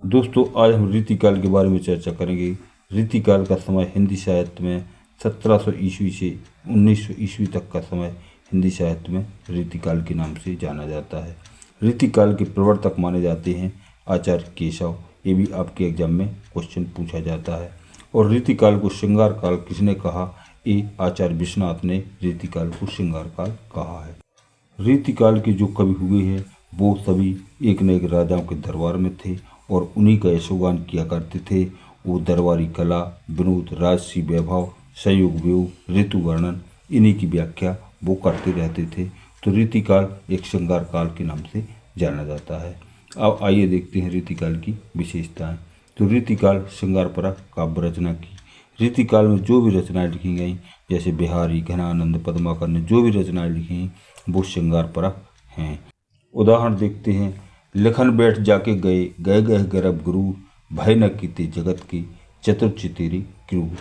दोस्तों आज हम रीतिकाल के बारे में चर्चा करेंगे। रीतिकाल का समय हिंदी साहित्य में 1700 ईस्वी से 1900 ईस्वी तक का समय हिंदी साहित्य में रीतिकाल के नाम से जाना जाता है। रीतिकाल के प्रवर्तक माने जाते हैं आचार्य केशव। ये भी आपके एग्जाम में क्वेश्चन पूछा जाता है। और रीतिकाल को श्रृंगार काल किसने कहा? ये आचार्य विश्वनाथ ने रीतिकाल को श्रृंगार काल कहा है। रीतिकाल के जो कवि हुए हैं वो सभी एक न एक राजाओं के दरबार में थे और उन्हीं का यशोगान किया करते थे। वो दरबारी कला, विनोद, राजसी वैभव, संयोग वियोग, ऋतु वर्णन, इन्हीं की व्याख्या वो करते रहते थे। तो रीतिकाल एक श्रृंगार काल के नाम से जाना जाता है। अब आइए देखते हैं रीतिकाल की विशेषताएं। तो रीतिकाल श्रृंगार परक काव्य रचना की। रीतिकाल में जो भी रचनाएं लिखी गई, जैसे बिहारी, घनानंद, पद्माकर ने जो भी रचनाएं लिखी वो श्रृंगार परक हैं। उदाहरण देखते हैं। लिखन बैठ जाके गए गए गए गर्भ गुरु, भय न कीते जगत की चतुर तेरी क्रूर।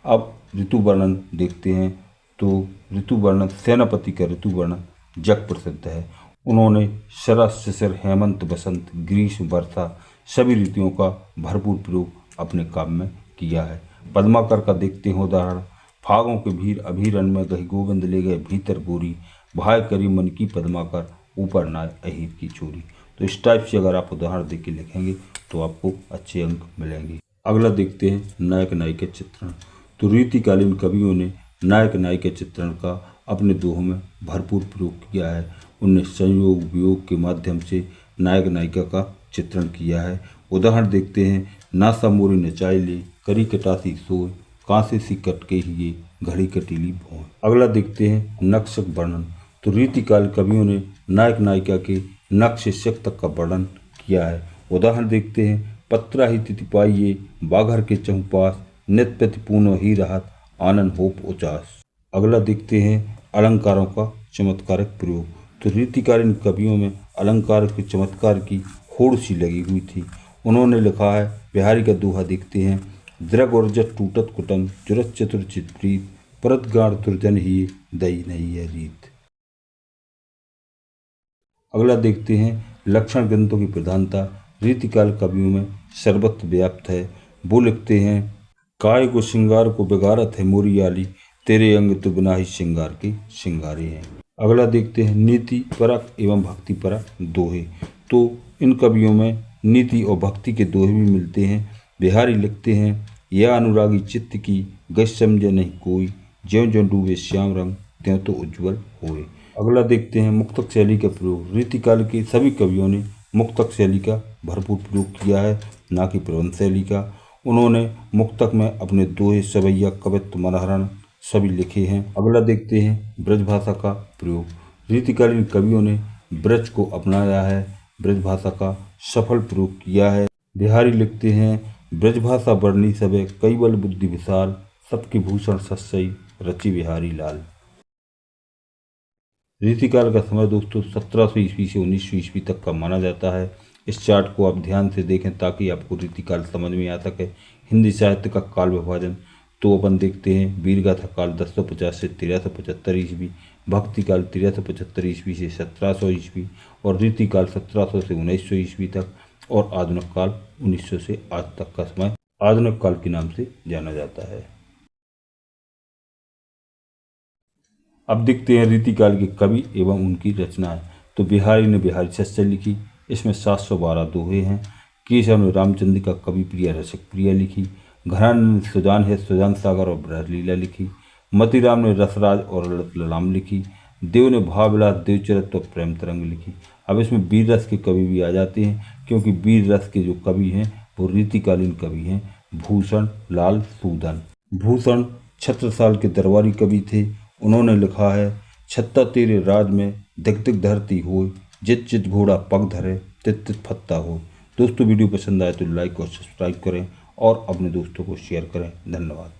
अब ऋतु वर्णन देखते हैं। तो ऋतु वर्णन, सेनापति का ऋतु वर्णन जग प्रसिद्ध है। उन्होंने शरद, शिशिर, हेमंत, बसंत, ग्रीष्म, वर्षा सभी ऋतुओं का भरपूर प्रयोग अपने काव्य में किया है। पद्माकर का देखते हैं उदाहरण। फागों के भीर अभीरन में गही गोविंद ले गए भीतर गोरी, भाई करी मन की पद्माकर ऊपर नाय अहीर की चोरी। तो इस टाइप से अगर आप उदाहरण देख के लिखेंगे तो आपको अच्छे अंक मिलेंगे। अगला देखते हैं नायक नायिका चित्रण। तो रीतिकालीन कवियों ने नायक नायिका चित्रण का अपने दोहों में भरपूर प्रयोग किया है। उनने संयोग वियोग के माध्यम से नायक नायिका का चित्रण किया है। उदाहरण देखते हैं। नासा मोरी नचाई ले, करी कटासी सोय, कांसे सी कटके ही घड़ी कटीली भों। अगला देखते हैं नक्श वर्णन। तो रीतिकाल कवियों ने नायक नायिका के नक्श शक तक का वर्णन किया है। उदाहरण देखते हैं। पत्रा ही तिथि पाइये, बाघर के चहुपास, नित प्रति पूनो ही राहत, आनंद होप उचास। अगला देखते हैं अलंकारों का चमत्कारक प्रयोग। तो रीतिकालीन कवियों में अलंकार के चमत्कार की होड़ सी लगी हुई थी। उन्होंने लिखा है। बिहारी का दोहा देखते हैं। द्रग और जट टूटत कुटम, जुरत चतुर चित्प्रीत, परत गाढ़ दुर्जन ही दई नहीं है रीत। अगला देखते हैं लक्षण ग्रंथों की प्रधानता। रीतिकाल कवियों में सर्वत्र व्याप्त है। वो लिखते हैं। काय को श्रृंगार को बिगाड़त है मोरियाली, तेरे अंग तो बिना ही श्रृंगार के श्रृंगारे हैं। अगला देखते हैं नीति परक एवं भक्ति परक दोहे। तो इन कवियों में नीति और भक्ति के दोहे भी मिलते हैं। बिहारी लिखते हैं। यह अनुरागी चित्त की गश समझे नहीं कोई, ज्यों ज्यों डूबे श्याम रंग त्यों तो उज्ज्वल होए। अगला देखते हैं मुक्तक शैली का प्रयोग। रीतिकाल के सभी कवियों ने मुक्तक शैली का भरपूर प्रयोग किया है, ना कि प्रबंध शैली का। उन्होंने मुक्तक में अपने दोहे, सवैया, कवित्व, मनहरण सभी लिखे हैं। अगला देखते हैं ब्रज भाषा का प्रयोग। रीतिकालीन कवियों ने ब्रज को अपनाया है, ब्रज भाषा का सफल प्रयोग किया है। बिहारी लिखते हैं। ब्रज भाषा वर्णी सबे, कई बल बुद्धि विशाल, सबके भूषण सस्यई, रचि बिहारी लाल। रीतिकाल का समय दोस्तों 1700 ईस्वी से 1900 ईस्वी तक का माना जाता है। इस चार्ट को आप ध्यान से देखें ताकि आपको रीतिकाल समझ में आ सके। हिंदी साहित्य का काल विभाजन तो अपन देखते हैं। वीरगाथा काल 1050 से 1375 ईस्वी, भक्ति काल 1375 ईस्वी से 1700 ईस्वी और रीतिकाल 1700 से 1900 ईस्वी तक और आधुनिक काल 1900 से आज तक का समय आधुनिक काल के नाम से जाना जाता है। अब देखते हैं रीतिकाल के कवि एवं उनकी रचनाएं। तो बिहारी ने बिहारी शस्य लिखी, इसमें 712 दोहे हैं। केशव ने रामचंद्र का कवि प्रिया रसक प्रिया लिखी। घराने ने सुजान है सुजान सागर और ब्रजलीला लिखी। मतीराम ने रसराज और ललित ललाम लिखी। देव ने भावविलास, देवचरित और प्रेम तरंग लिखी। अब इसमें वीर रस के कवि भी आ जाते हैं, क्योंकि वीर रस के जो कवि हैं वो रीतिकालीन कवि हैं। भूषण लाल सूदन। भूषण छत्रसाल के दरबारी कवि थे। उन्होंने लिखा है। छत्ता तेरे राज में दिग दिग धरती हो, जित जित घोड़ा पग धरे तित तित फत्ता हो। दोस्तों वीडियो पसंद आए तो लाइक और सब्सक्राइब करें और अपने दोस्तों को शेयर करें। धन्यवाद।